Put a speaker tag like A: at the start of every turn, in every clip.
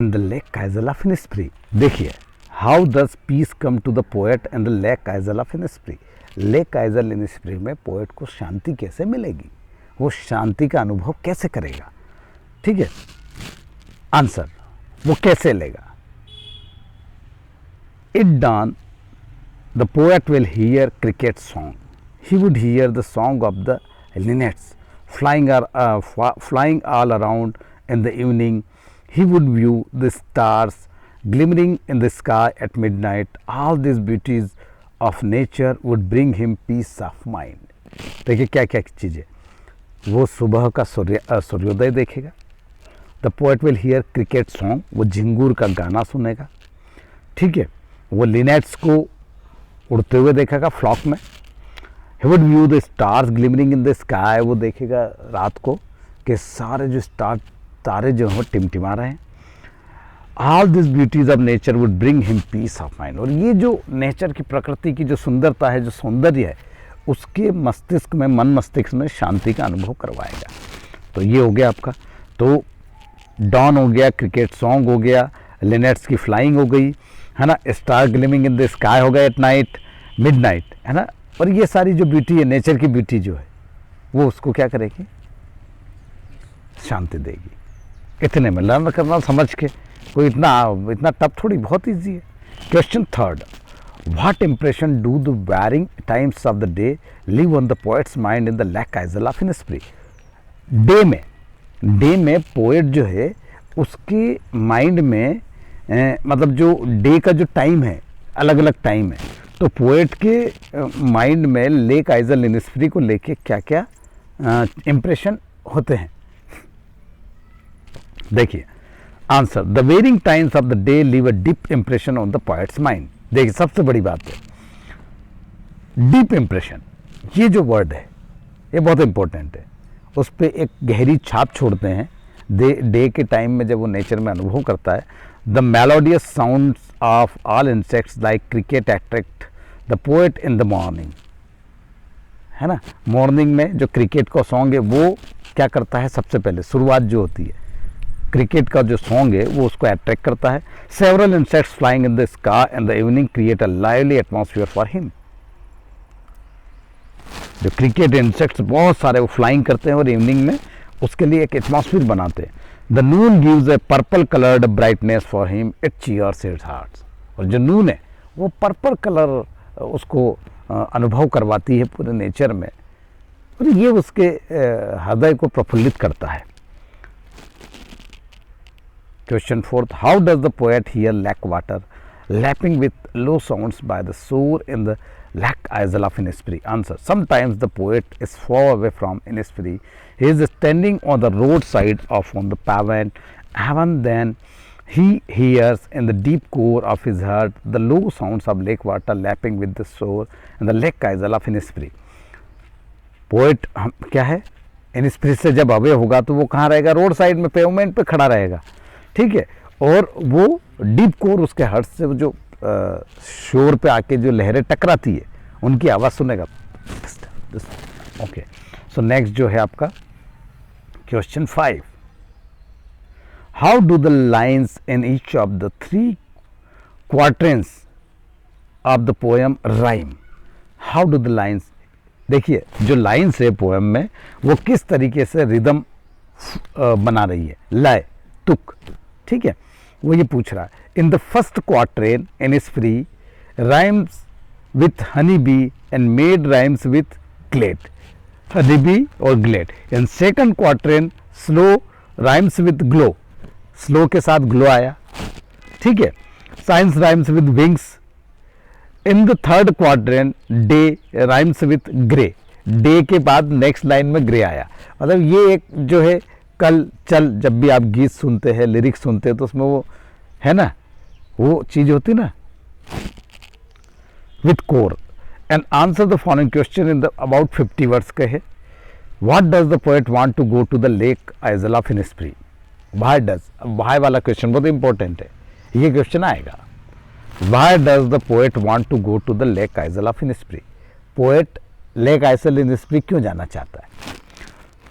A: and the lake Kaisel of Innisfree. देखिए, how does peace come to the poet and the lake isle of Innisfree. Lake isle Innisfree में poet को शांति कैसे मिलेगी, वो शांति का अनुभव कैसे करेगा. ठीक है, आंसर वो कैसे लेगा. At dawn, the poet will hear cricket song. He would hear the song of the linnets flying all around in the evening. He would view the stars glimmering in the sky at midnight. All these beauties of nature would bring him peace of mind. देखिए क्या क्या चीज़ें. वो सुबह का सूर्योदय देखेगा. The poet will hear cricket song, वो झिंगूर का गाना सुनेगा. ठीक है, वो लिनेट्स को उड़ते हुए देखेगा फ्लॉक में. He would view the stars glimmering in the sky, वो देखेगा रात को कि सारे जो तारे जो हैं टिमटिमा रहे हैं. All this beauties of nature would bring him peace of mind. और ये जो नेचर की, प्रकृति की जो सुंदरता है, जो सौंदर्य है, उसके मस्तिष्क में, मन मस्तिष्क में शांति का अनुभव करवाएगा. तो ये हो गया आपका. तो डॉन हो गया, क्रिकेट सॉन्ग हो गया, लिनेट्स की फ्लाइंग हो गई, है ना, स्टार ग्लिमिंग इन द स्काई हो गया एट नाइट, मिडनाइट, है ना. और ये सारी जो ब्यूटी है, नेचर की ब्यूटी जो है, वो उसको क्या करेगी, शांति देगी. इतने में लर्न करना समझ के, कोई इतना टफ थोड़ी, बहुत इजी है. Question third, what impression do the varying times of the day leave on the poet's mind in the lake isle of Innisfree. Day में पोएट जो है उसके माइंड में मतलब जो डे का जो टाइम है, अलग अलग टाइम है, तो पोएट के माइंड में लेक काइजल इनिस्फ्री को लेके क्या क्या इम्प्रेशन होते हैं. देखिए answer, the varying times of the day leave a deep impression on the poet's mind. देखिए सबसे बड़ी बात है डीप इंप्रेशन. ये जो वर्ड है ये बहुत इंपॉर्टेंट है. उस पर एक गहरी छाप छोड़ते हैं. डे के टाइम में जब वो नेचर में अनुभव करता है, the melodious sounds of all insects like cricket attract the poet in the morning. है ना, मॉर्निंग में जो क्रिकेट का सॉन्ग है वो क्या करता है, सबसे पहले शुरुआत जो होती है क्रिकेट का जो सॉन्ग है वो उसको अट्रैक्ट करता है. Several insects flying in the sky in the evening create a lively atmosphere for him. जो क्रिकेट इंसेक्ट्स बहुत सारे वो फ्लाइंग करते हैं और इवनिंग में उसके लिए एक एटमॉस्फेयर बनाते हैं. The Noon gives A purple coloured brightness for him, it cheers his heart. और जो नून है वो पर्पल कलर उसको अनुभव करवाती है पूरे नेचर में, और ये उसके हृदय को प्रफुल्लित करता है. Question fourth, how does the poet hear lake water lapping with low sounds by the shore in the lake Kaisel of Innisfree? Answer, sometimes the poet is far away from Innisfree. He is standing on the roadside or on the pavement. Even then he hears in the deep core of his heart the low sounds of lake water lapping with the shore in the lake Kaisel of Innisfree. Poet क्या है, Innisfree से जब away होगा तो वो कहाँ रहेगा, road side में, पेवमेंट पे खड़ा रहेगा. ठीक है, और वो डीप कोर उसके हर्ट से जो शोर पे आके जो लहरें टकराती है उनकी आवाज़ सुनेगा. ओके, सो नेक्स्ट जो है आपका question 5, how do the lines in each of the 3 quarters of the poem rhyme. How do the lines, देखिए जो लाइन्स है पोएम में वो किस तरीके से रिदम बना रही है, लय, तुक. ठीक है, वो ये पूछ रहा है. In the first quatrain Innisfree rhymes with honey bee and made rhymes with glade. Honey bee और glade. In second quatrain slow rhymes with glow. Slow के साथ ग्लो आया. ठीक है, science rhymes with wings. In the third quatrain day rhymes with grey. Day के बाद next line में grey आया. मतलब ये एक जो है कल चल, जब भी आप गीत सुनते हैं, लिरिक्स सुनते हैं, तो उसमें वो है ना, वो चीज़ होती ना, with core. And answer the following question in the about 50 words के है. What does the poet want to go to the lake isle of Innisfree. Why does, why वाला क्वेश्चन बहुत इंपॉर्टेंट है, ये क्वेश्चन आएगा. Why does the poet want to go to the lake isle of Innisfree. Poet lake isle Innisfree क्यों जाना चाहता है.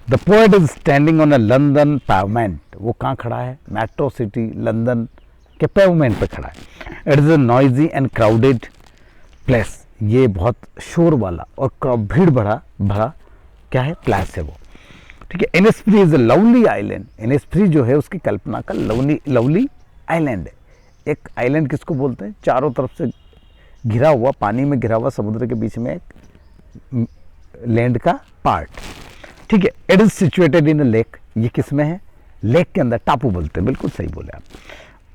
A: The poet is standing on a London pavement, वो कहाँ खड़ा है, मेट्रो सिटी लंदन के पेवमेंट पे खड़ा है। It is a noisy and crowded place, ये बहुत शोर वाला और भीड़ भरा क्या है, प्लेस है वो, ठीक है। इनिस्प्री इज अ लवली आइलैंड, इनिस्प्री जो है उसकी कल्पना का लवली आइलैंड है। एक आइलैंड किसको बोलते हैं, चारों तरफ से घिरा हुआ, पानी में घिरा हुआ, समुद्र के बीच में एक लैंड का पार्ट, ठीक है। It is situated in a lake, ये किस में है, लेक के अंदर, टापू बोलते हैं, बिल्कुल सही बोले आप,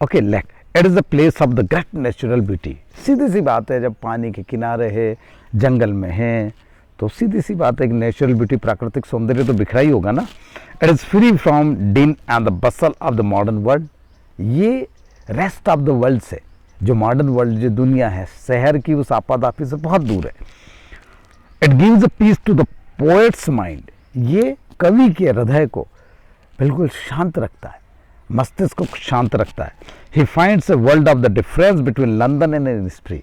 A: okay. Lake, it is the place of the great natural beauty, सीधी सी बात है, जब पानी के किनारे है, जंगल में है, तो सीधी सी बात है कि नेचुरल ब्यूटी, प्राकृतिक सौंदर्य तो बिखरा ही होगा ना। इट इज फ्री फ्रॉम डिन and the Bansal of the modern world, ये रेस्ट ऑफ द वर्ल्ड से, जो मॉडर्न वर्ल्ड, जो दुनिया है, शहर की उस आपादापी से बहुत दूर है। It gives a peace to the poet's mind, ये कवि के हृदय को बिल्कुल शांत रखता है, मस्तिष्क को शांत रखता है। He finds a world of the difference between London and Innisfree,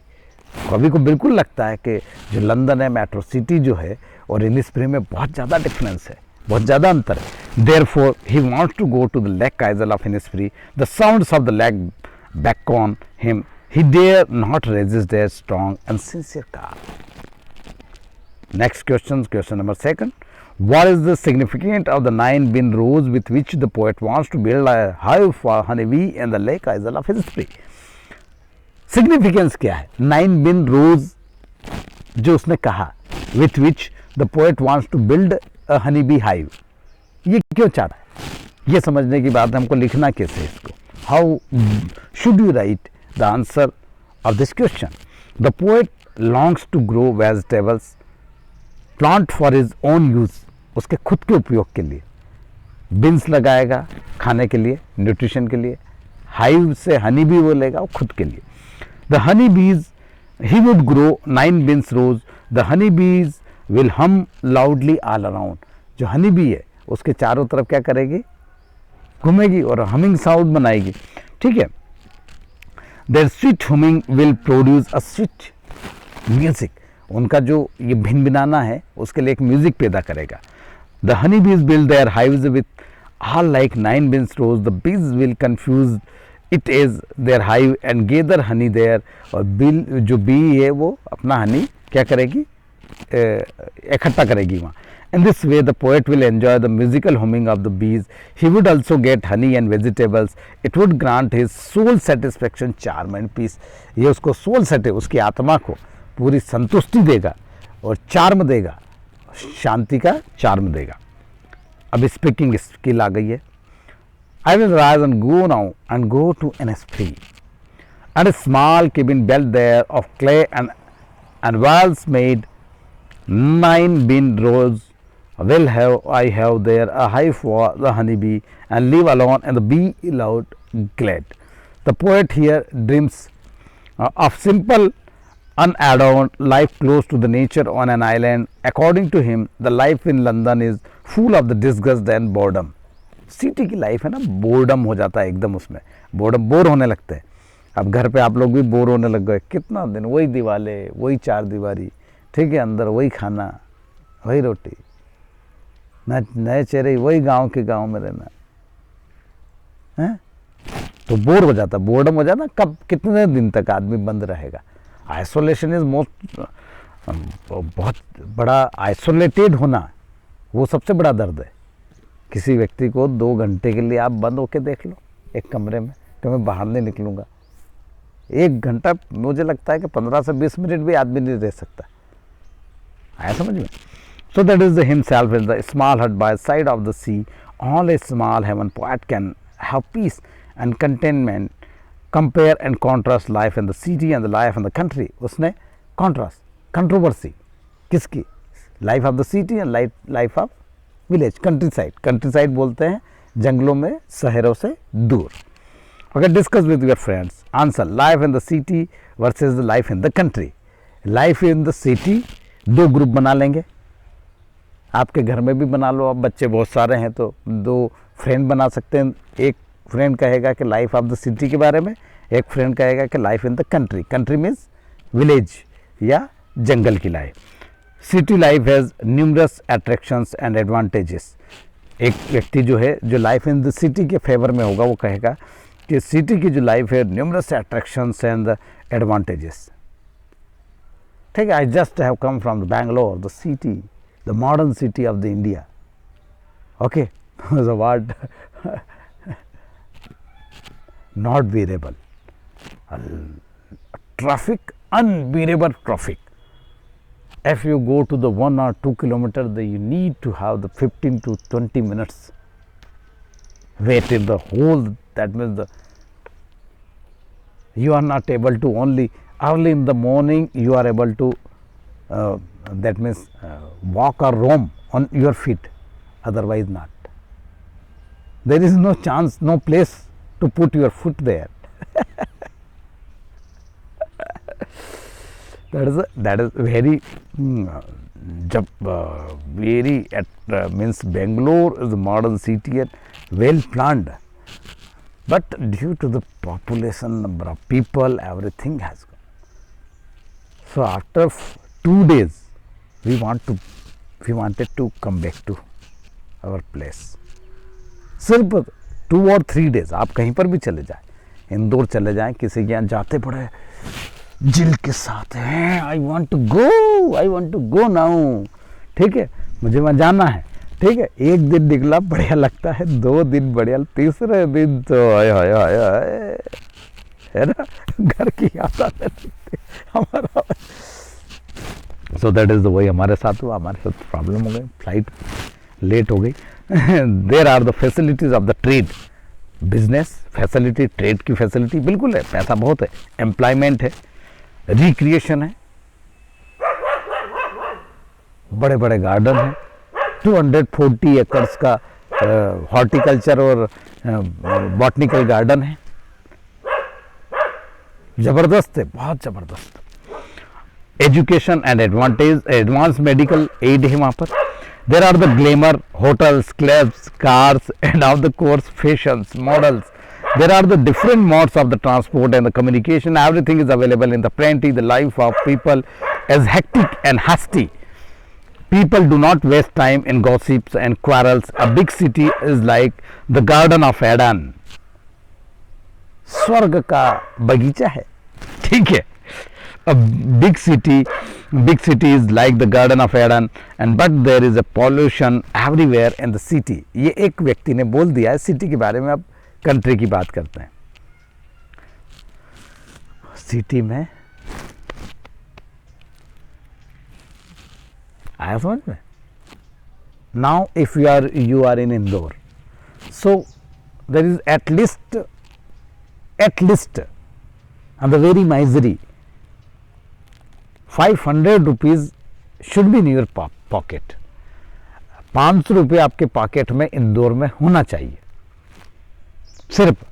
A: कवि को बिल्कुल लगता है कि जो लंदन है, मेट्रो सिटी जो है, और इनिस्प्री में बहुत ज़्यादा डिफरेंस है, बहुत ज़्यादा अंतर है। Therefore he wants to go to the lake isle of Innisfree, the sounds of the lake beckon him, he dare not resist their strong and sincere call. Next question number 2. What is the significance of the 9 bin rows with which the poet wants to build a hive for honeybee in the lake isle of Innisfree? Significance क्या है, 9 bin rows जो उसने कहा, with which the poet wants to build a honeybee hive, ये क्यों चाह रहा है, ये समझने की बात है, हमको लिखना कैसे इसको। How should you write the answer of this question? The poet longs to grow vegetables, plant for his own use, उसके खुद के उपयोग के लिए, बिन्स लगाएगा खाने के लिए, न्यूट्रिशन के लिए, हाइव से हनी बी वो लेगा वो खुद के लिए। The honey bees, he would grow 9 bins rows, the honey bees will hum loudly all around, जो हनी बी है उसके चारों तरफ क्या करेगी, घूमेगी और हमिंग साउंड बनाएगी, ठीक है। Their sweet humming will produce a sweet music, उनका जो ये भिनभिनाना है उसके लिए एक म्यूजिक पैदा करेगा। The honey bees build their hives with all like 9 beans rows, the bees will confuse it is their hive and gather honey there, और बिल जो बी है वो अपना हनी क्या करेगी, इकट्ठा करेगी वहाँ। In this way, the poet will enjoy the musical humming of the bees. He would also get honey and vegetables. It would grant his soul satisfaction, charm and peace. ये उसको soul satisfaction, उसकी आत्मा को पूरी संतुष्टि देगा और charm देगा, शांति का चार्म देगा। अब स्पीकिंग स्किल आ गई है। I will rise and go to Innisfree, and a small cabin built there of clay and walls made 9 bin rows. I have there a hive for the honeybee and live alone and the bee loud glad. The poet here dreams of simple, unadorned life close to the nature on an island. According to him, the life in London is full of the disgust and boredom. City की life है ना, boredom हो जाता है एकदम, उसमें boredom, bore होने लगते हैं। अब घर पे आप लोग भी बोर होने लग गए, कितना दिन वही दीवाले, वही चार दीवारी, ठीक है, अंदर वही खाना, वही रोटी, नए चेहरे, वही गांव के गांव में रहना है, तो बोर हो जाता, बोर्डम हो जाता। कब कितने दिन तक आदमी बंद रहेगा। आइसोलेशन इज मोस्ट, बहुत बड़ा आइसोलेटेड होना वो सबसे बड़ा दर्द है। किसी व्यक्ति को 2 घंटे के लिए आप बंद होके देख लो एक कमरे में, तो मैं बाहर नहीं निकलूँगा, 1 घंटा, मुझे लगता है कि 15 से 20 मिनट भी आदमी नहीं रह सकता। आया समझ में। So that is the himself in the small hut by the side of the sea. All a small heaven poet can have peace and contentment. Compare and contrast life in the city and the life in the country. उसने contrast, controversy किसकी, life of the city and life of village, countryside. Countryside बोलते हैं जंगलों में, शहरों से दूर। Okay, discuss with your friends. Answer: life in the city versus the life in the country. Life in the city, 2 group बना लेंगे, आपके घर में भी बना लो, अब बच्चे बहुत सारे हैं तो 2 फ्रेंड बना सकते हैं। एक फ्रेंड कहेगा कि लाइफ ऑफ द सिटी के बारे में, एक फ्रेंड कहेगा कि life in the country. Country means village या जंगल की life. City life has numerous attractions and advantages. एक व्यक्ति जो है, जो लाइफ इन द सिटी के फेवर में होगा, वो कहेगा कि सिटी की जो लाइफ है, numerous attractions and the advantages. ठीक है, I just have come from the Bangalore, the city, the modern city of the India. Okay, the word not bearable, traffic, unbearable traffic. If you go to the 1 or 2 kilometers, then you need to have the 15 to 20 minutes wait in the whole. That means you are not able to, only early in the morning you are able to that means walk or roam on your feet, otherwise not. There is no chance, no place to put your foot there. that is very very means Bangalore is a modern city and well planned, but due to the population, number of people, everything has gone. So after 2 days we wanted to come back to our place. सिर्फ 2 और 3 days आप कहीं पर भी चले जाएं, इंदौर चले जाएं, किसी के यहाँ जाते पड़े जिल के साथ हैं, I want to go now, ठीक है, मुझे वहाँ जाना है, ठीक है। 1 दिन निकला बढ़िया लगता है, 2 दिन बढ़िया, तीसरे दिन तो है ना, घर की याद आने लगती हमारा। सो दैट इज द वही हमारे साथ हुआ, हमारे साथ प्रॉब्लम हो गई, फ्लाइट लेट हो गई। There are the facilities of the trade, business facility, trade की फैसिलिटी बिल्कुल है, पैसा बहुत है, एम्प्लॉयमेंट है, रिक्रिएशन है, बड़े बड़े गार्डन है, 240 एकर्स का हॉर्टिकल्चर और बॉटनिकल गार्डन है, जबरदस्त है, बहुत जबरदस्त। Education and advance medical aid है वहाँ पर। There are the glamour hotels, clubs, cars, and of the course fashions, models. There are the different modes of the transport and the communication. Everything is available in the plenty. The life of people is hectic and hasty. People do not waste time in gossips and quarrels. A big city is like the Garden of Eden. स्वर्ग का बगीचा है, ठीक है। A big city is like the Garden of Eden, and but there is a pollution everywhere in the city. ये एक व्यक्ति ने बोल दिया है सिटी के बारे में। अब कंट्री की बात करते हैं। सिटी में आया समझ में? Now if you are in Indore, so there is at least and the very misery 500 rupees should be in your pocket. 500 रुपये आपके पॉकेट में इंदौर में होना चाहिए, सिर्फ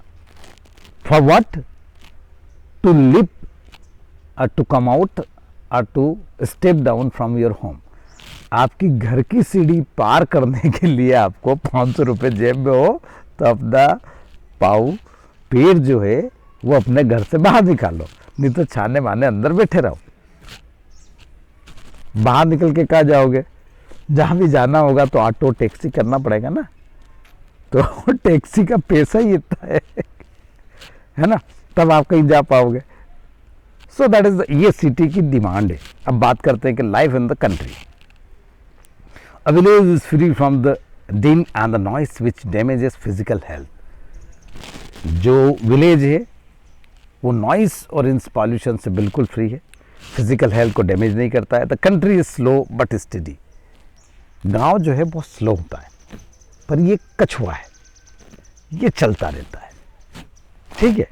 A: फॉर व्हाट? टू लिव और टू कम आउट और to step down from your home. आपकी घर की सीढ़ी पार करने के लिए आपको 500 रुपये जेब में हो तो अपना पाँव पैर जो है वो अपने घर से बाहर निकालो, नहीं तो छाने माने अंदर बैठे रहो। बाहर निकल के कहाँ जाओगे? जहाँ भी जाना होगा तो ऑटो टैक्सी करना पड़ेगा ना, तो टैक्सी का पैसा ही इतना है ना, तब आप कहीं जा पाओगे। सो दैट इज ये सिटी की डिमांड है। अब बात करते हैं कि life in the country. A village is free from the din and the noise which damages physical health। जो विलेज है वो नॉइस और इन पॉल्यूशन से बिल्कुल फ्री है, फिजिकल हेल्थ को डैमेज नहीं करता है। The country is slow but study. गांव जो है बहुत स्लो होता है, पर ये कछुआ है, ये चलता रहता है, ठीक है।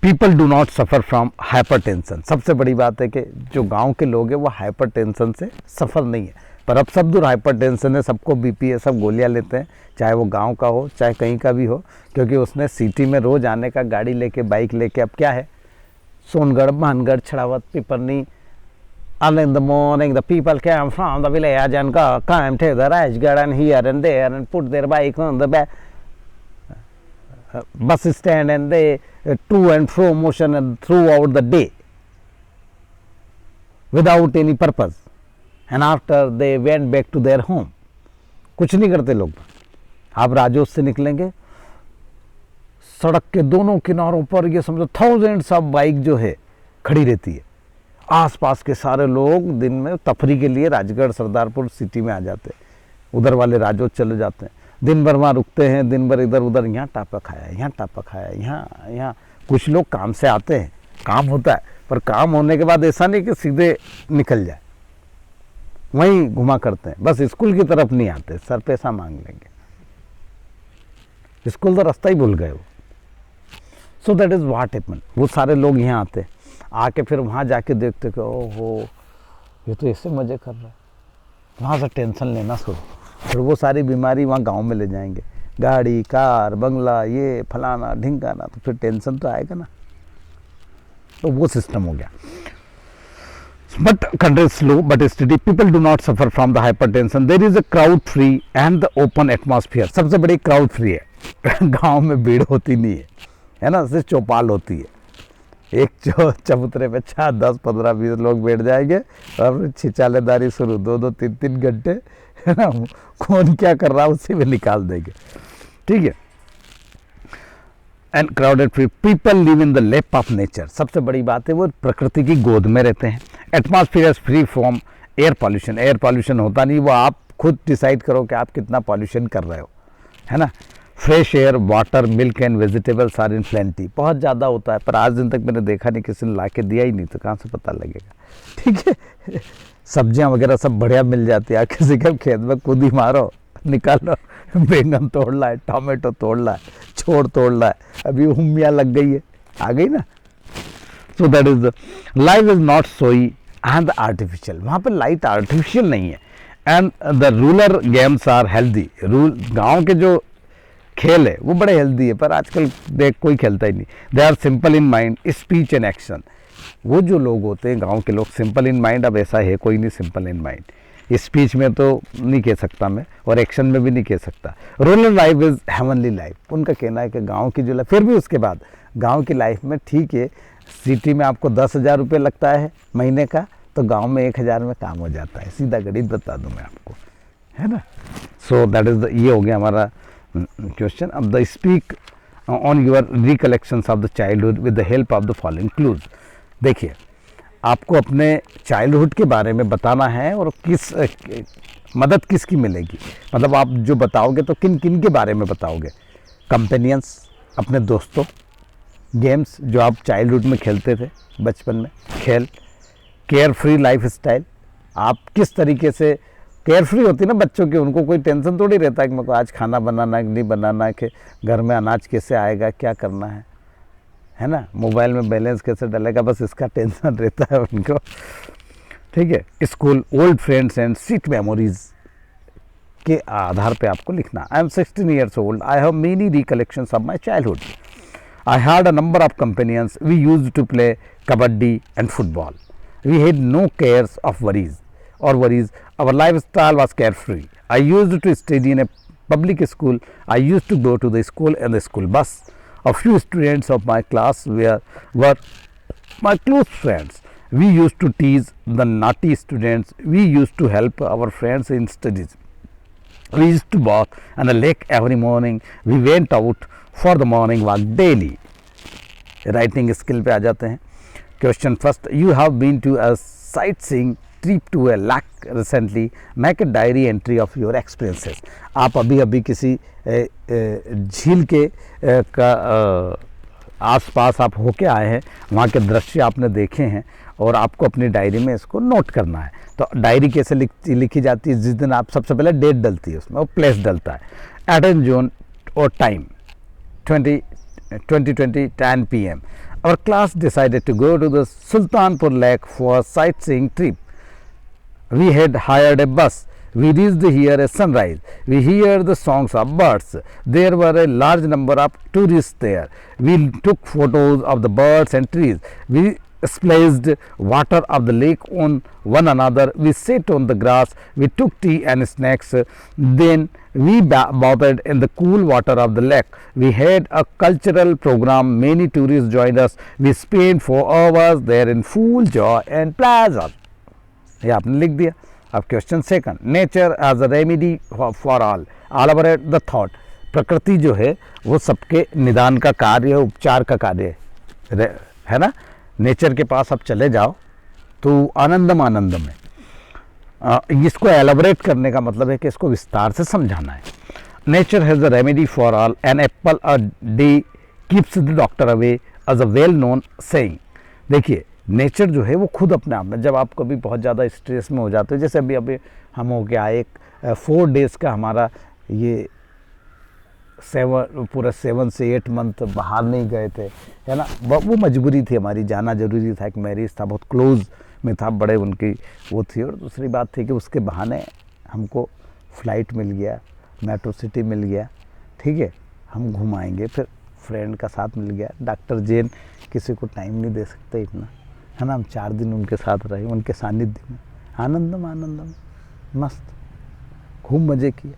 A: People do not suffer from hypertension. सबसे बड़ी बात है कि जो गांव के लोग हैं वो हाइपरटेंशन से सफ़र नहीं है, पर अब सब दूर हाइपरटेंशन है, सबको बीपी है, सब गोलियां लेते हैं, चाहे वो गांव का हो चाहे कहीं का भी हो, क्योंकि उसने सिटी में रोज़ आने का, गाड़ी लेके, बाइक लेके। अब क्या है, Songadh, Mangarh, छड़ावत, पिपरनी, early in the morning the people came from the village and came to the Rajgarh and here and there and put their bike on the bus stand and they to and fro motion and throughout the day without any purpose, and after they went back to their home। कुछ नहीं करते लोग। आप राजौर से निकलेंगे, सड़क के दोनों किनारों पर ये समझो थाउजेंड्स ऑफ बाइक जो है खड़ी रहती है। आसपास के सारे लोग दिन में तफरी के लिए राजगढ़ सरदारपुर सिटी में आ जाते हैं, उधर वाले राजौर चले जाते हैं, दिन भर वहाँ रुकते हैं, दिन भर इधर उधर, यहाँ टापा खाया, यहाँ टापा खाया, यहाँ। कुछ लोग काम से आते हैं, काम होता है, पर काम होने के बाद ऐसा नहीं कि सीधे निकल जाए, वहीं घुमा करते हैं। बस स्कूल की तरफ नहीं आते, सर पैसा मांग लेंगे, स्कूल तो रास्ता ही भूल गए वो। So that is what happen. वो सारे लोग यहाँ आते, आके फिर वहाँ जाके देखते कि ओहो ये तो ऐसे मज़े कर रहा है, वहाँ से टेंशन लेना शुरू, फिर वो सारी बीमारी वहाँ गांव में ले जाएंगे, गाड़ी, कार, बंगला, ये फलाना ढिंकाना, तो फिर टेंशन तो आएगा ना। तो वो सिस्टम हो गया। But country is slow but steady. People do not suffer from the hypertension. There is a crowd free and the open atmosphere. सबसे बड़ी crowd free है। गांव में भीड़ होती नहीं है ना, सिर्फ चौपाल होती है। एक चबूतरे पे 4, 10, 15, 20 लोग बैठ जाएंगे और छिछालेदारी शुरू, 2-2, 3-3 घंटे, है ना। कौन क्या कर रहा है उसी में निकाल देंगे, ठीक है। And crowded free, people live in the lap of nature. सबसे बड़ी बात है वो प्रकृति की गोद में रहते हैं। Atmosphere is free from air pollution. Air pollution होता नहीं, वो आप खुद डिसाइड करो कि आप कितना पॉल्यूशन कर रहे हो, है ना। Fresh air, water, milk and vegetables are in plenty. बहुत ज़्यादा होता है, पर आज दिन तक मैंने देखा नहीं, किसी ने ला के दिया ही नहीं, तो कहाँ से पता लगेगा, ठीक है। सब्जियाँ वगैरह सब बढ़िया मिल जाती है। आप किसी के खेत में कूदी मारो, निकालो, बैंगन तोड़ ला है, टमाटो तोड़ ला है, छोड़ तोड़ ला है, अभी हुमिया लग गई है, आ गई ना। So that is the life is not so and artificial. वहाँ पर लाइट आर्टिफिशियल नहीं है। And the rural games are healthy. गाँव के जो खेल है वो बड़े हेल्दी है, पर आजकल देख कोई खेलता ही नहीं। They are simple in mind, speech and action. वो जो लोग होते हैं गांव के लोग, सिंपल इन माइंड, अब ऐसा है कोई नहीं सिंपल इन माइंड। स्पीच में तो नहीं कह सकता मैं, और एक्शन में भी नहीं कह सकता। Rural life is heavenly life. उनका कहना है कि गाँव की जो लाइफ, फिर भी उसके बाद गाँव की लाइफ में ठीक है, सिटी में आपको 10,000 रुपये लगता है महीने का, तो गाँव में 1,000 में काम हो जाता है। सीधा गणित बता दूँ मैं आपको, है ना। सो दैट इज़ द, ये हो गया हमारा क्वेश्चन। अब the speak on your recollections of the childhood with the help of the following clues. देखिए, आपको अपने चाइल्डहुड के बारे में बताना है, और किस मदद किसकी मिलेगी, मतलब आप जो बताओगे तो किन किन के बारे में बताओगे। कंपेनियंस, अपने दोस्तों, गेम्स जो आप चाइल्डहुड में खेलते थे बचपन में, खेल, केयर फ्री लाइफ स्टाइल, आप किस तरीके से केयर फ्री होती ना बच्चों की, उनको कोई टेंशन थोड़ी रहता है कि मेरे को आज खाना बनाना है कि नहीं बनाना है, कि घर में अनाज कैसे आएगा, क्या करना है ना, मोबाइल में बैलेंस कैसे डलेगा, बस इसका टेंशन रहता है उनको, ठीक है। School, old friends and sweet memories के आधार पे आपको लिखना। I am 16 years old, I have many recollections of my childhood, I had a number of companions, we used to play kabaddi and football, we had no cares of worries or worries, our lifestyle was carefree, I used to study in a public school, I used to go to the school and the school bus, a few students of my class were my close friends, we used to tease the naughty students, we used to help our friends in studies, we used to walk on the lake every morning, we went out for the morning walk daily। Writing skill पे आ जाते हैं। Question first, you have been to a sightseeing trip to a lake recently, make a diary entry of your experiences। आप अभी अभी किसी झील के आसपास आप होके आए हैं, वहाँ के दृश्य आपने देखे हैं, और आपको अपनी डायरी में इसको नोट करना है। तो डायरी कैसे लिखी जाती है, जिस दिन आप सबसे पहले डेट डलती है उसमें, और प्लेस डलता है। एट जोन और time 2020 10 PM, our class decided to go to the Sultanpur Lake for a sightseeing trip, we had hired a bus, we reached here at sunrise, we heard the songs of birds, there were a large number of tourists there, we took photos of the birds and trees, we splashed water of the lake on one another, we sat on the grass, we took tea and snacks, then we bathed in the cool water of the lake, we had a cultural program, many tourists joined us, we spent 4 hours there in full joy and pleasure। ये आपने लिख दिया। अब question second, nature as a remedy for all elaborate the thought. प्रकृति जो है वो सबके निदान का कार्य, उपचार का कार्य है ना। नेचर के पास आप चले जाओ तो आनंदम आनंदम है। इसको एलाबोरेट करने का मतलब है कि इसको विस्तार से समझाना है। Nature has the remedy for all, an apple a day keeps the doctor away as a well known saying. देखिए नेचर जो है वो खुद अपने आप में, जब आप कभी बहुत ज़्यादा स्ट्रेस में हो जाते हो, जैसे अभी हम हो गया एक 4 डेज़ का हमारा ये पूरा 7 से 8 मंथ बाहर नहीं गए थे, है ना। वो मजबूरी थी हमारी, जाना ज़रूरी था, एक मैरिज था, बहुत क्लोज में था, बड़े उनकी वो थी। और दूसरी बात थी कि उसके बहाने हमको फ़्लाइट मिल गया, मेट्रो सिटी मिल गया, ठीक है, हम घुमाएंगे। फिर फ्रेंड का साथ मिल गया, डॉक्टर जैन किसी को टाइम नहीं दे सकते इतना, है ना। हम 4 दिन उनके साथ रहे, उनके सानिध्य में आनंदम आनंदम, मस्त खूब मज़े किए,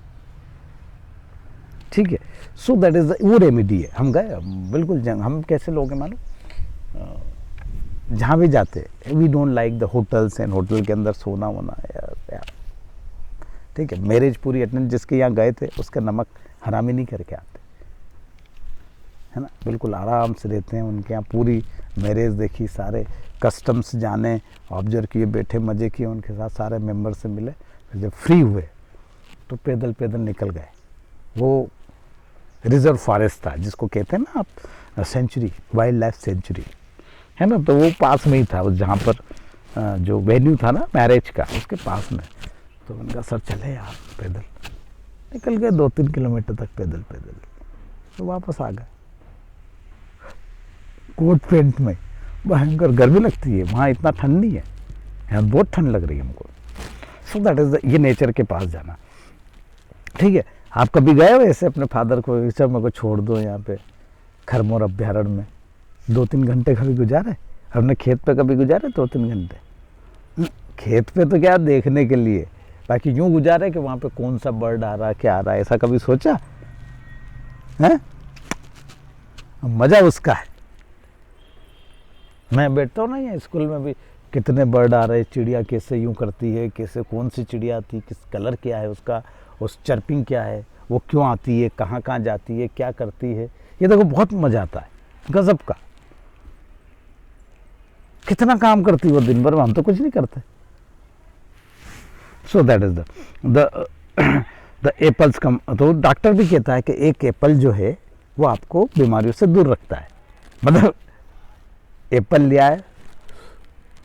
A: ठीक है। सो दैट इज़ वो रेमेडी है। हम गए बिल्कुल हम कैसे लोग हैं मानो, जहाँ भी जाते we don't like the hotels and hotel के अंदर सोना वोना यार, ठीक है। मैरिज पूरी अटेंड जिसके यहाँ गए थे उसका नमक हरामी नहीं करके आते, है ना। बिल्कुल आराम से रहते हैं उनके यहाँ, पूरी मैरिज देखी, सारे कस्टम्स जाने, ऑब्जर्व किए, बैठे मज़े किए उनके साथ, सारे मेंबर से मिले। फिर जब फ्री हुए तो पैदल पैदल निकल गए। वो रिजर्व फॉरेस्ट था जिसको कहते हैं ना आप सेंचुरी, वाइल्ड लाइफ सेंचुरी, है ना। तो वो पास में ही था, जहाँ पर जो वेन्यू था ना मैरिज का, उसके पास में। तो उनका सर चले यार, पैदल निकल गए 2-3 किलोमीटर तक पैदल पैदल, तो वापस आ गए कोट पैंट में। भयंकर गर्मी लगती है वहाँ, इतना ठंड नहीं है, यहाँ बहुत ठंड लग रही है हमको। सो दैट इज़ ये नेचर के पास जाना, ठीक है। आप कभी गए हो ऐसे अपने फादर को, सब मेरे को छोड़ दो यहाँ पे खरमोर अभ्यारण्य में, 2-3 घंटे कभी गुजारे? हमने खेत पे कभी गुजारे 2-3 घंटे? खेत पे तो क्या देखने के लिए, बाकी यूँ गुजारे कि वहाँ पे कौन सा बर्ड आ रहा है, क्या आ रहा है, ऐसा कभी सोचा है? मज़ा उसका है। मैं बैठता हूँ ना यहाँ स्कूल में भी, कितने बर्ड आ रहे, चिड़िया कैसे यूँ करती है, कैसे कौन सी चिड़िया आती है, किस कलर क्या है उसका, उस चर्पिंग क्या है, वो क्यों आती है, कहाँ कहाँ जाती है, क्या करती है, ये देखो बहुत मज़ा आता है, गजब का। कितना काम करती है वो दिन भर, हम तो कुछ नहीं करते। So that is the apples come. तो डॉक्टर भी कहता है कि एक एप्पल जो है वो आपको बीमारियों से दूर रखता है। मतलब एप्पल लिया है,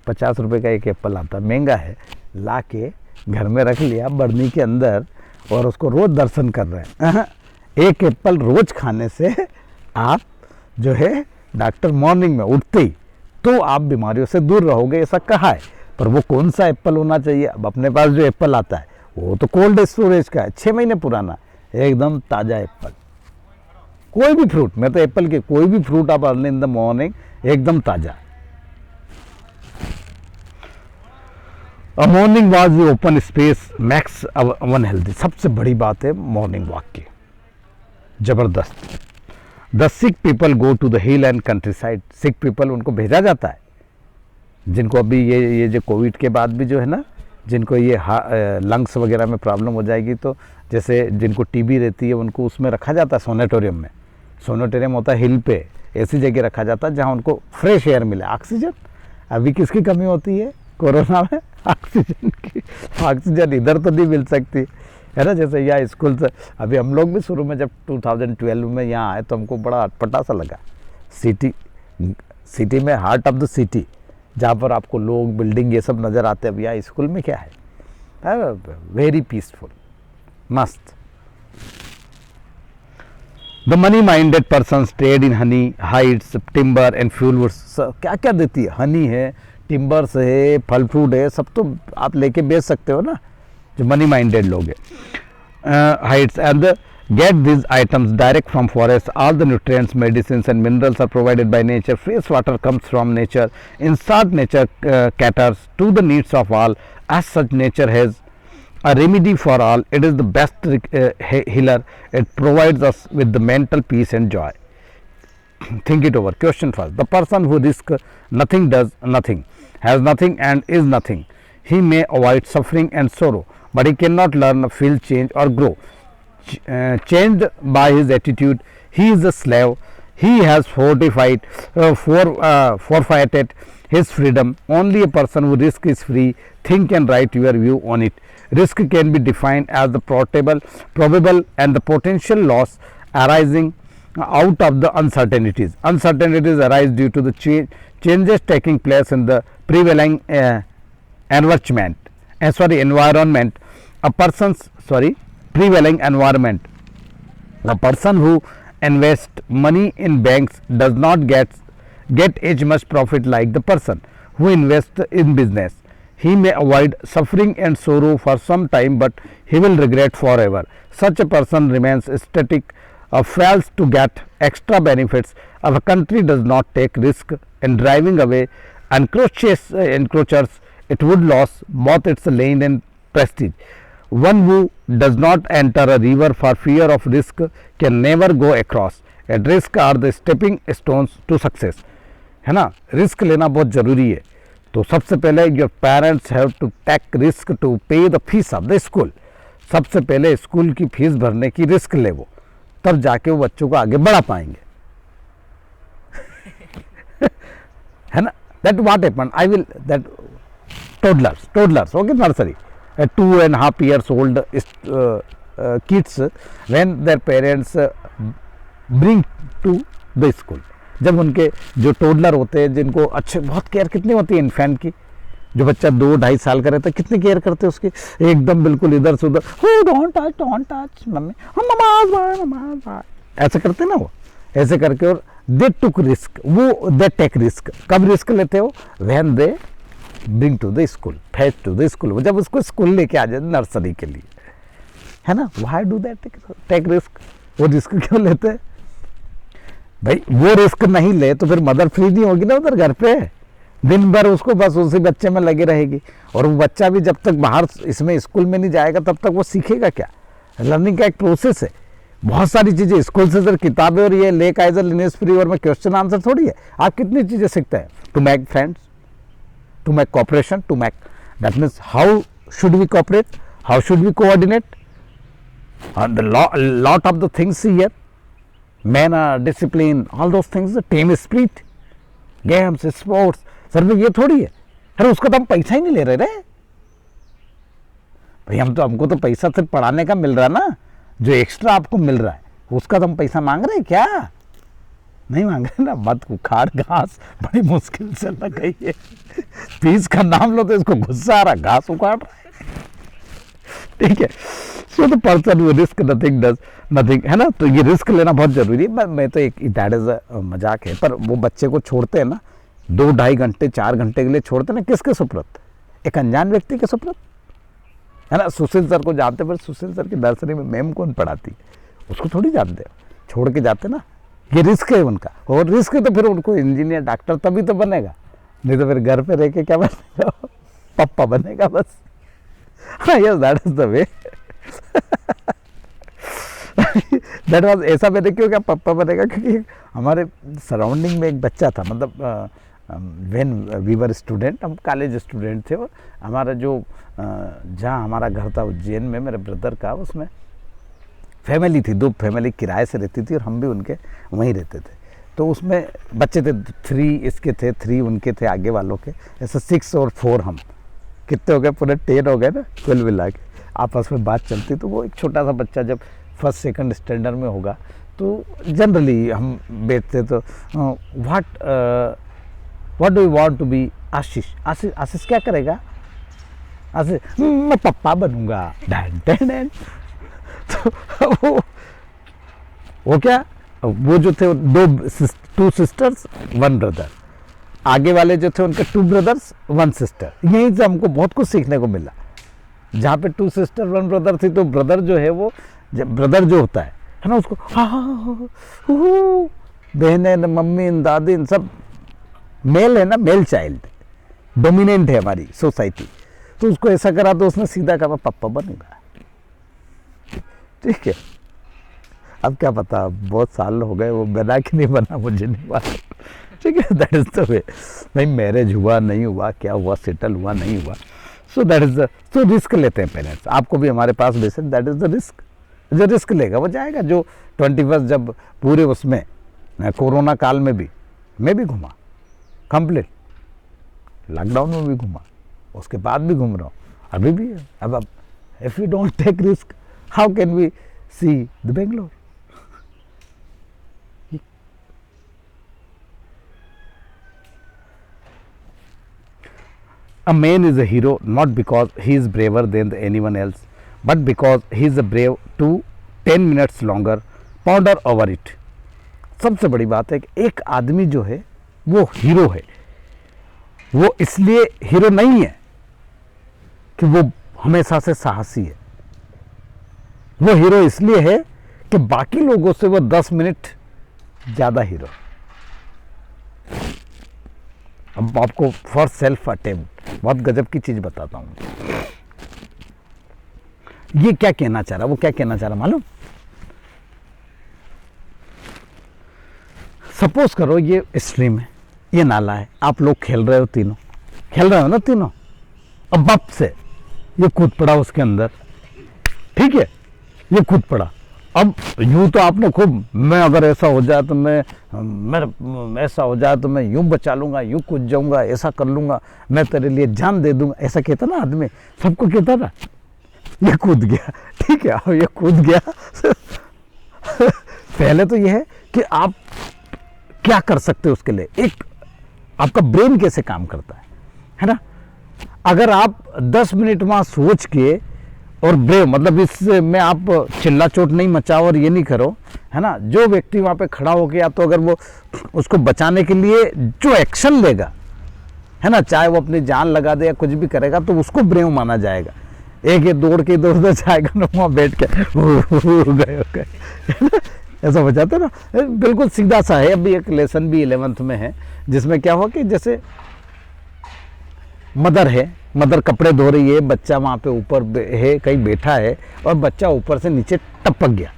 A: 50 रुपए का एक एप्पल आता है, महंगा है, ला के घर में रख लिया बर्नी के अंदर, और उसको रोज दर्शन कर रहे हैं। एक एप्पल रोज खाने से आप जो है डॉक्टर मॉर्निंग में उठते ही तो आप बीमारियों से दूर रहोगे, ऐसा कहा है। पर वो कौन सा एप्पल होना चाहिए? अब अपने पास जो एप्पल आता है वो तो कोल्ड स्टोरेज का है, 6 महीने पुराना, एकदम ताज़ा एप्पल। कोई भी फ्रूट, मैं तो एप्पल के कोई भी फ्रूट आप अर्ली इन द मॉर्निंग एकदम ताज़ा। A morning walk the open space makes one healthy. सबसे बड़ी बात है मॉर्निंग वॉक की, जबरदस्त। The sick people go to the hill and countryside. Sick people उनको भेजा जाता है, जिनको अभी ये जो कोविड के बाद भी जो है ना, जिनको ये लंग्स वगैरह में प्रॉब्लम हो जाएगी, तो जैसे जिनको टीबी रहती है उनको उसमें रखा जाता है सोनेटोरियम में। सोनेटोरियम होता है हिल पे, ऐसी जगह रखा जाता है जहाँ उनको फ्रेश एयर मिले, ऑक्सीजन। अभी किसकी कमी होती है कोरोना में? ऑक्सीजन की। ऑक्सीजन इधर तो नहीं मिल सकती, है ना। जैसे यहाँ स्कूल से अभी हम लोग भी शुरू में जब 2012 में यहाँ आए तो हमको बड़ा अटपटा सा लगा। सिटी में, हार्ट ऑफ द सिटी, जहाँ पर आपको लोग, बिल्डिंग, ये सब नज़र आते हैं। अब यहाँ स्कूल में क्या है, वेरी पीसफुल, मस्त। The money minded person trade in honey, hides, timber and fuel woods. क्या क्या देती है? हनी है, टिम्बर्स है, फल फ्रूट है, सब तो आप लेके बेच सकते हो ना, जो मनी माइंडेड लोग हैं। Heights and get these items direct from forest. All the nutrients, medicines and minerals are provided by nature. Fresh water comes from nature. In short, nature caters to the needs of all. As such, nature has a remedy for all. It is the best healer. It provides us with the mental peace and joy. Think it over. Question first. The person who risks nothing does nothing, has nothing and is nothing. He may avoid suffering and sorrow, but he cannot learn, feel change or grow. Changed by his attitude, he is a slave. He has forfeited his freedom. Only a person who risks is free. Think and write your view on it. Risk can be defined as the probable and the potential loss arising out of the uncertainties. Uncertainties arise due to the changes taking place in the prevailing environment. A person's prevailing environment. A person who invests money in banks does not get as much profit like the person who invests in business. He may avoid suffering and sorrow for some time, but he will regret forever. Such a person remains static, fails to get extra benefits. If a country does not take risk in driving away encroachers, it would lose both its land and prestige. One who does not enter a river for fear of risk can never go across. At risk are the stepping stones to success. है ना, risk लेना बहुत ज़रूरी है. तो सबसे पहले your parents have to take risk to pay the fees of the school. सबसे पहले स्कूल की फीस भरने की रिस्क ले वो, तब जाके वो बच्चों को आगे बढ़ा पाएंगे. है ना, that what happen. I will that toddlers, okay, nursery, 2.5 years old kids, when their parents bring to the school. जब उनके जो टोडलर होते हैं, जिनको अच्छे बहुत केयर कितनी होती है इन्फेंट की, जो बच्चा 2-2.5 साल का रहता है, कितनी केयर करते हैं उसकी, एकदम बिल्कुल इधर से उधर, डोंट टच मम्मी, मम्मा, ऐसे करते ना वो, ऐसे करके. और दे टुक रिस्क, वो दे टेक रिस्क. कब रिस्क लेते हो? When they bring to the school, fetch to the school. वो जब उसको स्कूल लेके आ जाए नर्सरी के लिए, है ना. Why do that take risk? वो रिस्क क्यों लेते हैं भाई? वो रिस्क नहीं ले तो फिर मदर फ्री नहीं होगी ना उधर घर पे, दिन भर उसको बस उसी बच्चे में लगी रहेगी. और वो बच्चा भी जब तक बाहर इसमें स्कूल में नहीं जाएगा तब तक वो सीखेगा क्या? लर्निंग का एक प्रोसेस है. बहुत सारी चीज़ें स्कूल से सिर्फ किताबें और ये ले काइजर लिनेस फ्री और में क्वेश्चन आंसर थोड़ी है. आप कितनी चीज़ें सीखते हैं? To make friends, to make cooperation, to make, that means how should we cooperate, how should we coordinate, and the lot of the things here, manner, discipline, all those things, team spirit, games, sports. Sir में ये थोड़ी है. अरे उसका तो हम पैसा ही नहीं ले रहे भाई. हमको तो पैसा सिर्फ पढ़ाने का मिल रहा है ना. जो एक्स्ट्रा आपको मिल रहा है उसका तो हम पैसा मांग रहे हैं क्या? नहीं मांग रहे ना. मत उखाड़ घास बड़ी मुश्किल से लगाई है. फीस का नाम लो तो इसको गुस्सा आ रहा, घास उखाड़ रहा है. ठीक है. So the person who risk nothing does nothing, है ना. तो ये रिस्क लेना बहुत जरूरी है. मैं तो एक दैट इज मजाक है, पर वो बच्चे को छोड़ते हैं ना 2-2.5 घंटे 4 घंटे के लिए छोड़ते हैं ना, किसके सुपुर्द? एक अनजान व्यक्ति के सुपुर्द, है ना. सुशील सर को जानते, पर सुशील सर की नर्सरी में मैम कौन पढ़ाती, उसको थोड़ी जानते. छोड़ के जाते ना. ये रिस्क है उनका. और रिस्क है तो फिर उनको इंजीनियर डॉक्टर तभी तो बनेगा, नहीं तो फिर घर पे रह के क्या बनेगा? पप्पा बनेगा बस. हाँ, yes, that is the way. That was. ऐसा मैंने क्यों क्या पप्पा बनेगा? क्योंकि हमारे सराउंडिंग में एक बच्चा था, मतलब व्हेन वी वर स्टूडेंट, हम कॉलेज स्टूडेंट थे. और हमारा जो जहाँ हमारा घर था उज्जैन में, मेरे ब्रदर का, उसमें फैमिली थी, 2 फैमिली किराए से रहती थी और हम भी उनके वहीं रहते थे. तो उसमें बच्चे थे 3 इसके थे, 3 उनके थे आगे वालों के. ऐसे 6 और 4 हम कितने हो गए? पूरे 10 हो गए ना कुल मिला के. आपस में बात चलती. तो वो एक छोटा सा बच्चा जब 1st-2nd स्टैंडर्ड में होगा तो जनरली हम बैठते तो what do you want to be? Ashish क्या करेगा? आशीष, मैं पप्पा बनूंगा. तो वो क्या, वो जो थे 2 सिस्टर्स 1 ब्रदर. आगे वाले जो थे उनके 2 ब्रदर्स 1 सिस्टर. यहीं से हमको बहुत कुछ सीखने को मिला. जहाँ पे 2 सिस्टर 1 ब्रदर थी, तो ब्रदर जो है वो, ब्रदर जो होता है ना, उसको बहनें, मम्मी, दादी, सब मेल है ना, मेल चाइल्ड डोमिनेंट है हमारी सोसाइटी. तो उसको ऐसा करा तो उसने सीधा कहा पापा बनेगा. ठीक है. अब क्या पता, बहुत साल हो गए, वो बना कि नहीं बना मुझे नहीं मालूम. ठीक है. That is the way. भाई मैरिज हुआ नहीं हुआ, क्या हुआ, सेटल हुआ नहीं हुआ, सो दैट इज द, तो रिस्क लेते हैं पेरेंट्स, आपको भी हमारे पास basic, that is the risk, जो रिस्क लेगा वो जाएगा। जो 21 जब पूरे उसमें कोरोना काल में भी मैं भी घूमा कंप्लीट, लॉकडाउन में भी घूमा, उसके बाद भी घूम रहा हूँ, अभी भी है। अब if you don't take risk how can we see the Bangalore. A man is a hero not because he is braver than anyone else, but because he is brave to 10 minutes longer ponder over it. सबसे बड़ी बात है कि एक आदमी जो है वो हीरो है, वो इसलिए हीरो नहीं है कि वो हमेशा से साहसी है, वो हीरो इसलिए है कि बाकी लोगों से वो 10 मिनट ज़्यादा हीरो। अब आपको फॉर सेल्फ अटेम्प्ट बहुत गजब की चीज़ बताता हूँ। ये क्या कहना चाह रहा, वो क्या कहना चाह रहा मालूम? सपोज करो ये स्ट्रीम है, ये नाला है, आप लोग खेल रहे हो, तीनों खेल रहे हो ना तीनों, अब बप से ये कूद पड़ा उसके अंदर, ठीक है, ये कूद पड़ा। अब यूं तो आपने खूब, मैं अगर ऐसा हो जाए तो मैं ऐसा हो जाए तो मैं यूं बचा लूंगा, यूं कूद जाऊंगा, ऐसा कर लूंगा, मैं तेरे लिए जान दे दूंगा, ऐसा कहता ना आदमी, सबको कहता ना। ये कूद गया, ठीक है, अब ये कूद गया पहले तो ये है कि आप क्या कर सकते हो उसके लिए, एक आपका ब्रेन कैसे काम करता है ना। अगर आप 10 मिनट वहां सोच के और ब्रेव, मतलब इसमें आप चिल्ला चोट नहीं मचाओ और ये नहीं करो, है ना। जो व्यक्ति वहां पे खड़ा हो गया तो अगर वो उसको बचाने के लिए जो एक्शन लेगा, है ना, चाहे वो अपनी जान लगा दे या कुछ भी करेगा, तो उसको ब्रेव माना जाएगा। एक ये दौड़ के इधर उधर जाएगा ना, वहां बैठ के गए ऐसा हो जाता है ना, बिल्कुल सीधा सा है। अभी एक लेसन भी 11th में है जिसमें क्या हुआ कि जैसे मदर है, मदर कपड़े धो रही है, बच्चा वहाँ पे ऊपर है, कहीं बैठा है, और बच्चा ऊपर से नीचे टपक गया,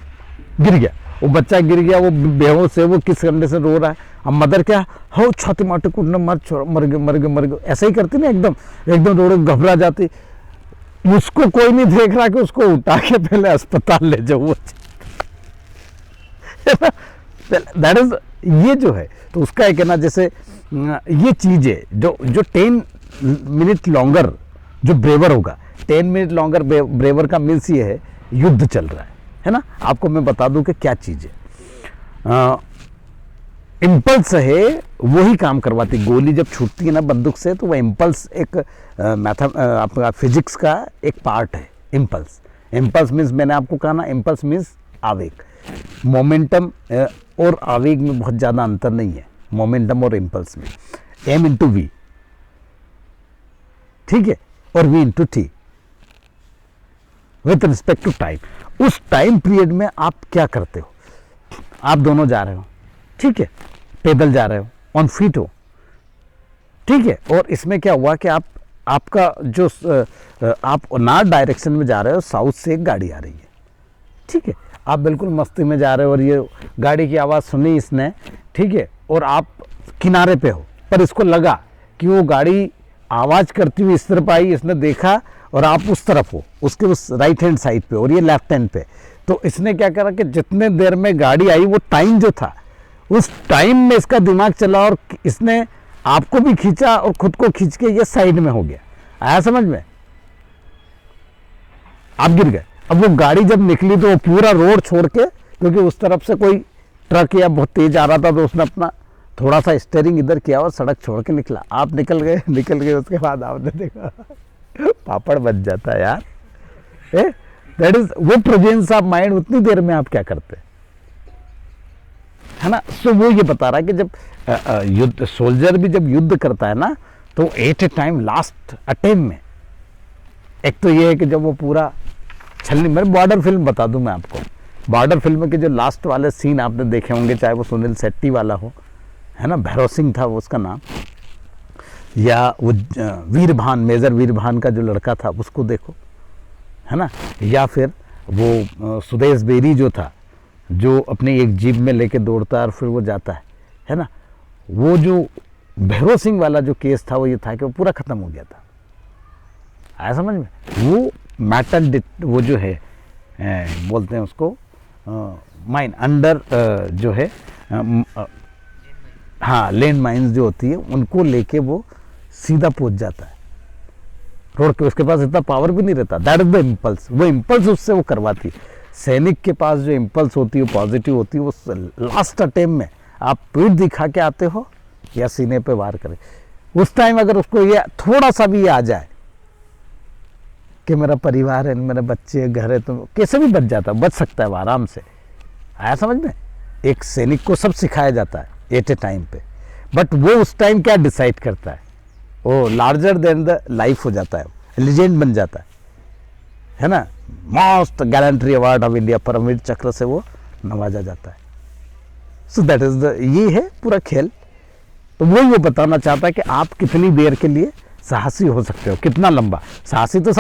A: गिर गया। वो बच्चा गिर गया, वो बेहोश है, वो किस कंडे से रो रहा है। अब मदर क्या, हो छाती माटे कूटना, मर गए, ऐसा ही करती ना, एकदम रो रही, घबरा जाती। उसको कोई नहीं देख रहा कि उसको उठा के पहले अस्पताल ले जाओ। दैट इज, ये जो है तो उसका एक है ना, जैसे ये चीज है जो 10 मिनट लॉन्गर जो ब्रेवर होगा, 10 मिनट लॉन्गर ब्रेवर का मीन्स ये है युद्ध चल रहा है ना। आपको मैं बता दूं कि क्या चीज है। इम्पल्स है, वही काम करवाती। गोली जब छूटती है ना बंदूक से, तो वह इम्पल्स एक आपका फिजिक्स का एक पार्ट है। इम्पल्स मीन्स, मैंने आपको कहा ना, इम्पल्स मीन्स आवेग। मोमेंटम और आवेग में बहुत ज़्यादा अंतर नहीं है, मोमेंटम और इम्पल्स में। एम इंटू वी, ठीक है, और V into T with respect to time. उस टाइम पीरियड में आप क्या करते हो? आप दोनों जा रहे हो, ठीक है, पैदल जा रहे हो, ऑन फीट हो, ठीक है, और इसमें क्या हुआ कि आपका जो आप नॉर्थ डायरेक्शन में जा रहे हो, साउथ से एक गाड़ी आ रही है, ठीक है, आप बिल्कुल मस्ती में जा रहे हो और ये गाड़ी की आवाज़ सुनी इसने, ठीक है, और आप किनारे पे हो, पर इसको लगा कि वो गाड़ी आवाज़ करती हुई इस तरफ आई, इसने देखा और आप उस तरफ हो, उसके उस राइट हैंड साइड पे और ये लेफ्ट हैंड पे। तो इसने क्या करा कि जितने देर में गाड़ी आई, वो टाइम जो था, उस टाइम में इसका दिमाग चला और इसने आपको भी खींचा और खुद को खींच के ये साइड में हो गया। आया समझ में? आप गिर गए। अब वो गाड़ी जब निकली तो वो पूरा रोड छोड़ के, क्योंकि उस तरफ से कोई ट्रक या बहुत तेज आ रहा था, तो उसने अपना थोड़ा सा स्टीयरिंग इधर किया और सड़क छोड़ के निकला। आप निकल गए। उसके बाद आपने देखा पापड़ बच जाता है यार। दैट इज वो प्रेजेंस ऑफ माइंड। उतनी देर में आप क्या करते है ना। सो वो ये बता रहा है कि जब युद्ध, सोल्जर भी जब युद्ध करता है ना, तो at a time last attempt में, एक तो ये है कि जब वो पूरा छलनी, मैं बॉर्डर फिल्म बता दूं मैं आपको, बॉर्डर फिल्म के जो लास्ट वाले सीन आपने देखे होंगे, चाहे वो सुनील शेट्टी वाला हो, है ना, भैरव सिंह था वो उसका नाम, या वो वीरभान, मेजर वीरभान का जो लड़का था उसको देखो, है ना, या फिर वो सुदेश बेरी जो था, जो अपनी एक जीप में लेके दौड़ता है और फिर वो जाता है ना। वो जो भैरव सिंह वाला जो केस था वो ये था कि वो पूरा खत्म हो गया था। आया समझ में? वो मेटल वो जो है बोलते हैं उसको माइन अंडर जो है हाँ लैंड माइन्स जो होती है उनको लेके वो सीधा पहुंच जाता है रोड के। उसके पास इतना पावर भी नहीं रहता। दैट इज द इम्पल्स, वो इम्पल्स उससे वो करवाती है। सैनिक के पास जो इम्पल्स होती है पॉजिटिव होती है, वो लास्ट अटेम्प्ट में आप पीठ दिखा के आते हो या सीने पे वार करें, उस टाइम अगर उसको ये थोड़ा सा भी आ जाए कि मेरा परिवार है, मेरे बच्चे घर है, तो कैसे भी बच जाता है, बच सकता है वो आराम से। आया समझ में? एक सैनिक को सब सिखाया जाता है एट ए टाइम पे, बट वो उस टाइम क्या डिसाइड करता है, वो लार्जर देन द लाइफ हो जाता है, लेजेंड बन जाता है ना। Most gallantry award of India Param Vir Chakra से वो नवाजा जाता है। सो दैट इज द, ये है पूरा खेल। तो वही वो बताना चाहता है कि आप कितनी देर के लिए साहसी हो सकते हो, कितना लंबा। साहसी तो सब